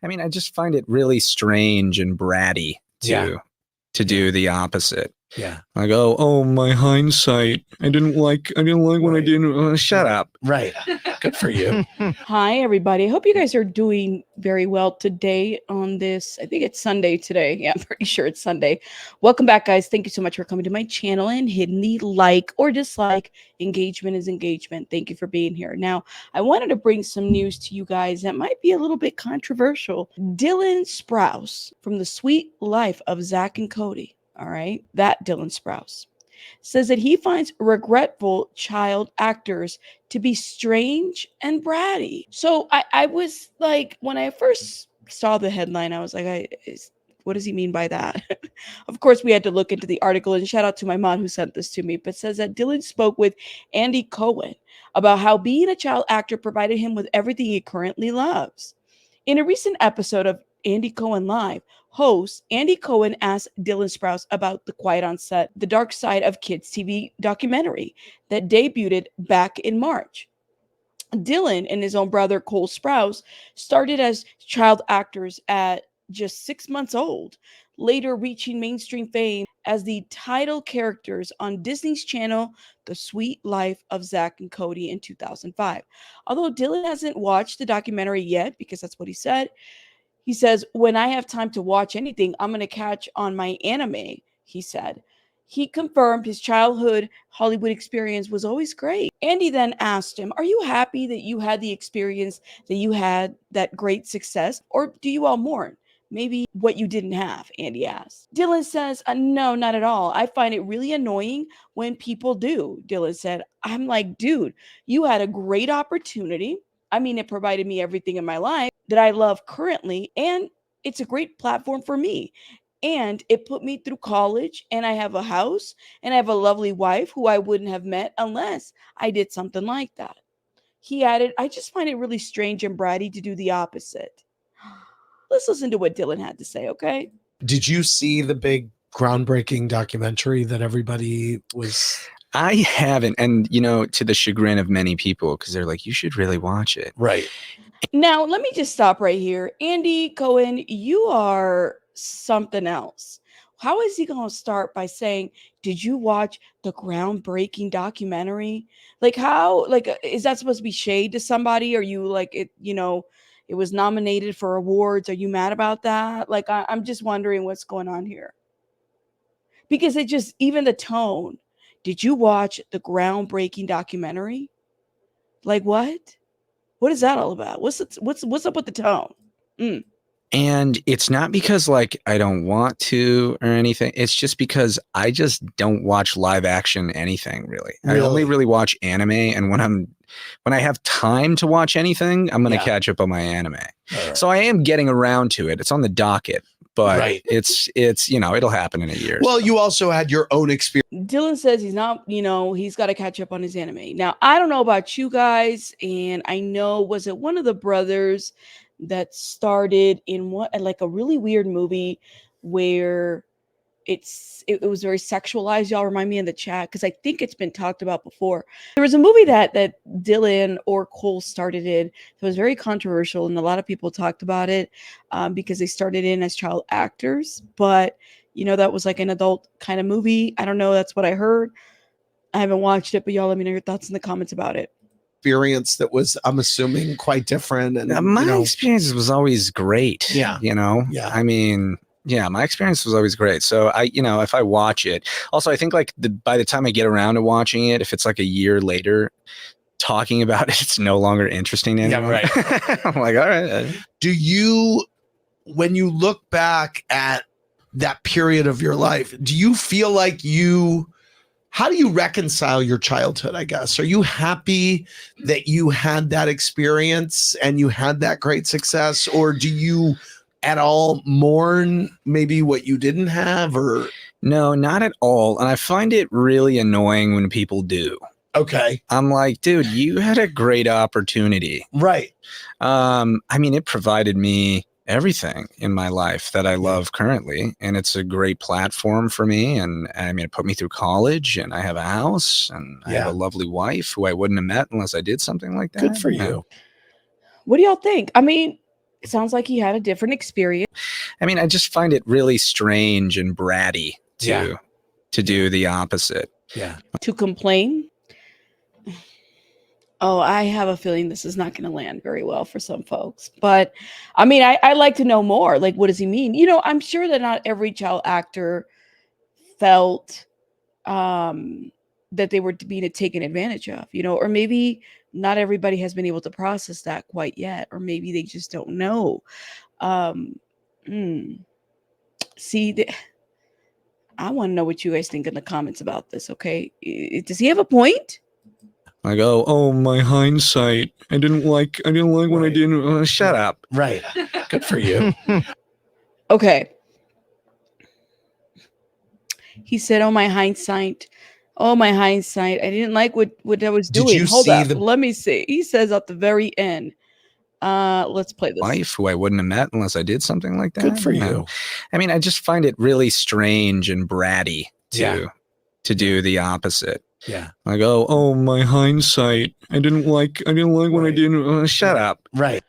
I mean, I just find it really strange and bratty to do the opposite. Yeah. I go, oh, my hindsight. I didn't like when I didn't. Shut up. Right. Good for you. Hi, everybody. I hope you guys are doing very well today on this. I think it's Sunday today. Yeah, I'm pretty sure it's Sunday. Welcome back, guys. Thank you so much for coming to my channel and hitting the like or dislike. Engagement is engagement. Thank you for being here. Now, I wanted to bring some news to you guys that might be a little bit controversial. Dylan Sprouse from The Sweet Life of Zach and Cody. All right, that Dylan Sprouse says that he finds regretful child actors to be strange and bratty. So I was like, when I first saw the headline, I was like, what does he mean by that? Of course, we had to look into the article, and shout out to my mom who sent this to me, but says that Dylan spoke with Andy Cohen about how being a child actor provided him with everything he currently loves. In a recent episode of Andy Cohen Live, host Andy Cohen asked Dylan Sprouse about The Quiet on Set, The Dark Side of Kids TV documentary that debuted back in March. Dylan and his own brother Cole Sprouse started as child actors at just 6 months old, later reaching mainstream fame as the title characters on Disney's channel The Sweet Life of Zach and Cody in 2005. Although Dylan hasn't watched the documentary yet, because that's what he said, he says, when I have time to watch anything, I'm going to catch on my anime, he said. He confirmed his childhood Hollywood experience was always great. Andy then asked him, are you happy that you had the experience, that you had that great success, or do you all mourn? Maybe what you didn't have, Andy asked. Dylan says, no, not at all. I find it really annoying when people do, Dylan said. I'm like, dude, you had a great opportunity. I mean, it provided me everything in my life that I love currently, and it's a great platform for me. And it put me through college, and I have a house, and I have a lovely wife who I wouldn't have met unless I did something like that. He added, I just find it really strange and bratty to do the opposite. Let's listen to what Dylan had to say, okay? Did you see the big groundbreaking documentary that everybody was... I haven't, and to the chagrin of many people, because they're like, you should really watch it. Right. Now, let me just stop right here. Andy Cohen, you are something else. How is he going to start by saying, did you watch the groundbreaking documentary? Like, how, is that supposed to be shade to somebody? Are you like, it was nominated for awards. Are you mad about that? Like, I'm just wondering what's going on here. Because it just, even the tone. Did you watch the groundbreaking documentary? Like, what? What is that all about? What's up with the tone? And it's not because I don't want to or anything. It's just because I just don't watch live action anything really. I only really watch anime, and when I have time to watch anything, I'm going to catch up on my anime. Right. So I am getting around to it. It's on the docket. But it's it'll happen in a year. Well, you also had your own experience. Dylan says he's not, he's got to catch up on his anime. Now, I don't know about you guys, and I know, was it one of the brothers that started in a really weird movie where it was very sexualized? Y'all remind me in the chat, because I think it's been talked about before. There was a movie that Dylan or Cole started in that was very controversial, and a lot of people talked about it because they started in as child actors, but that was like an adult kind of movie. I don't know, that's what I heard. I haven't watched it, but y'all let me know your thoughts in the comments about it. Experience that was, I'm assuming, quite different. And my experience was always great. Yeah. I mean, yeah, my experience was always great. So if I watch it, also I think by the time I get around to watching it, if it's like a year later, talking about it, it's no longer interesting anymore. Yeah, right. I'm like, all right. Do you, when you look back at that period of your life, do you feel like how do you reconcile your childhood, I guess? Are you happy that you had that experience and you had that great success, or do you at all mourn maybe what you didn't have? Or no, not at all. And I find it really annoying when people do. Okay. I'm like, dude, you had a great opportunity. Right. I mean, it provided me everything in my life that I love currently, and it's a great platform for me. And I mean, it put me through college, and I have a house, and I have a lovely wife who I wouldn't have met unless I did something like that. Good for you. What do y'all think? I mean, It sounds like he had a different experience. I mean, I just find it really strange and bratty Yeah. to do the opposite. Yeah. To complain. Oh, I have a feeling this is not going to land very well for some folks. But I mean, I like to know more. Like, what does he mean? You know, I'm sure that not every child actor felt that they were being taken advantage of, you know, or maybe not everybody has been able to process that quite yet, or maybe they just don't know. Um, See, I want to know what you guys think in the comments about this. Okay, does he have a point? I go, oh, my hindsight. I didn't like when I didn't. Shut up. Right. Good for you. Okay. He said, "Oh, my hindsight. Oh, my hindsight. I didn't like what I was doing." Did you Hold see up. Let me see. He says at the very end. Let's play this. Wife who I wouldn't have met unless I did something like that. Good for you. I mean, I just find it really strange and bratty to do the opposite. Yeah. I go, oh, my hindsight. I didn't like when I didn't. Shut up. Right.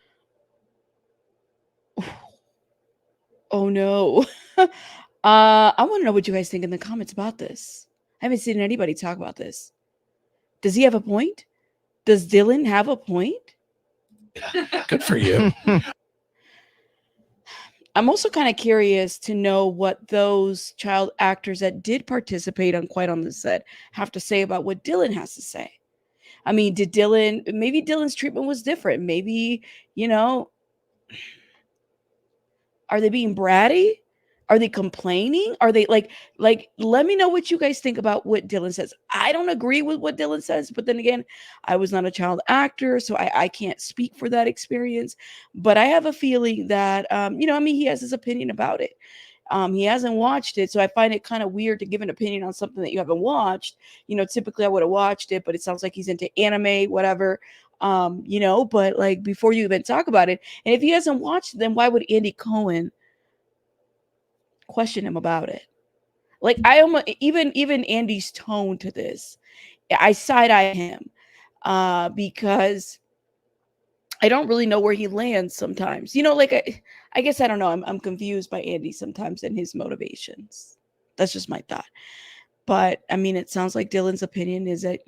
Oh no. I want to know what you guys think in the comments about this. I haven't seen anybody talk about this. Does he have a point? Does Dylan have a point? Good for you. I'm also kind of curious to know what those child actors that did participate on Quiet on the Set have to say about what Dylan has to say. I mean, maybe Dylan's treatment was different. Maybe, you know, are they being bratty? Are they complaining? Are they like, let me know what you guys think about what Dylan says. I don't agree with what Dylan says, but then again, I was not a child actor, so I can't speak for that experience. But I have a feeling that, you know, I mean, he has his opinion about it. He hasn't watched it, so I find it kind of weird to give an opinion on something that you haven't watched. You know, typically I would have watched it, but it sounds like he's into anime, whatever. You know, but like before you even talk about it, and if he hasn't watched it, then why would Andy Cohen question him about it? Like I almost even Andy's tone to this, I side-eye him because I don't really know where he lands sometimes. You know, like I guess I don't know. I'm confused by Andy sometimes and his motivations. That's just my thought. But I mean, it sounds like Dylan's opinion is that,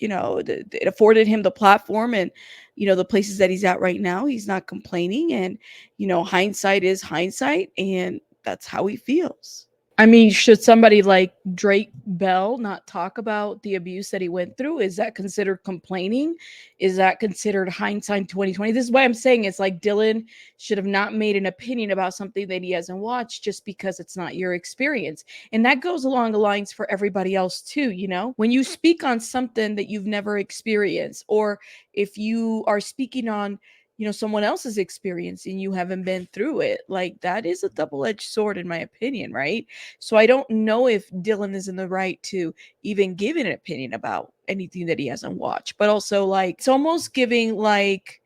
it afforded him the platform and, you know, the places that he's at right now. He's not complaining, and, you know, hindsight is hindsight, and that's how he feels. I mean, should somebody like Drake Bell not talk about the abuse that he went through? Is that considered complaining? Is that considered hindsight 2020? This is why I'm saying it's like Dylan should have not made an opinion about something that he hasn't watched just because it's not your experience. And that goes along the lines for everybody else too, you know? When you speak on something that you've never experienced, or if you are speaking on, you know, someone else's experience and you haven't been through it, like that is a double-edged sword in my opinion, right? So I don't know if Dylan is in the right to even give an opinion about anything that he hasn't watched, but also like it's almost giving like,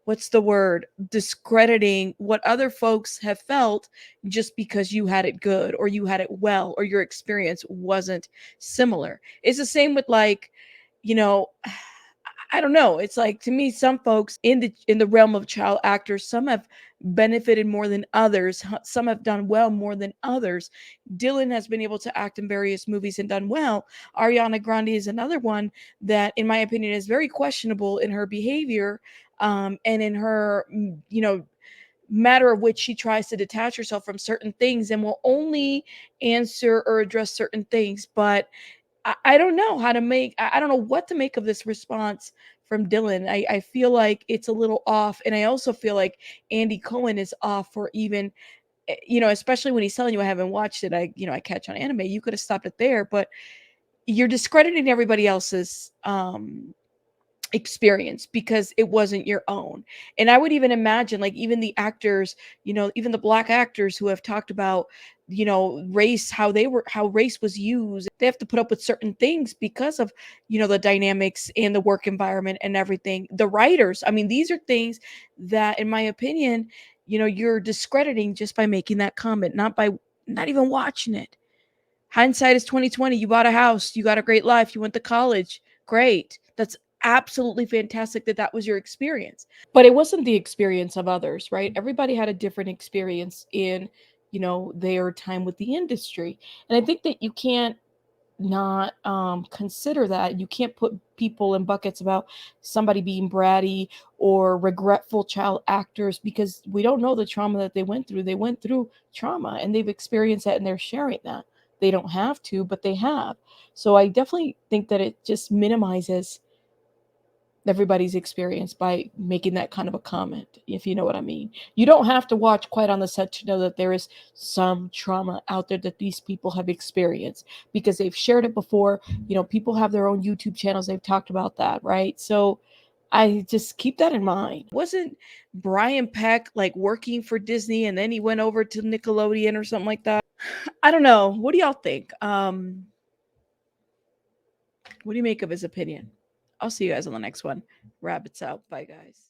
what's the word, discrediting what other folks have felt just because you had it good or you had it well or your experience wasn't similar. It's the same with like, you know, I don't know. It's like, to me, some folks in the realm of child actors, some have benefited more than others. Some have done well more than others. Dylan has been able to act in various movies and done well. Ariana Grande is another one that, in my opinion, is very questionable in her behavior, and in her, you know, matter of which she tries to detach herself from certain things and will only answer or address certain things. But I don't know how to I don't know what to make of this response from Dylan. I feel like it's a little off. And I also feel like Andy Cohen is off for even, you know, especially when he's telling you I haven't watched it. I catch on anime. You could have stopped it there, but you're discrediting everybody else's experience because it wasn't your own. And I would even imagine, like, even the actors, you know, even the black actors who have talked about, you know, race, how race was used, they have to put up with certain things because of, you know, the dynamics and the work environment and everything. The writers, I mean, these are things that, in my opinion, you know, you're discrediting just by making that comment, not even watching it. Hindsight is 2020. You bought a house, you got a great life, you went to college, great. That's absolutely fantastic that that was your experience. But it wasn't the experience of others, right? Everybody had a different experience in, you know, their time with the industry. And I think that you can't not consider that. You can't put people in buckets about somebody being bratty or regretful child actors, because we don't know the trauma that they went through. They went through trauma and they've experienced that and they're sharing that. They don't have to, but they have. So I definitely think that it just minimizes everybody's experience by making that kind of a comment, if you know what I mean. You don't have to watch Quiet on the Set to know that there is some trauma out there that these people have experienced, because they've shared it before. You know, people have their own YouTube channels, they've talked about that, right? So I just keep that in mind. Wasn't Brian Peck like working for Disney and then he went over to Nickelodeon or something like that? I don't know. What do y'all think? What do you make of his opinion? I'll see you guys on the next one. Rabbits out. Bye, guys.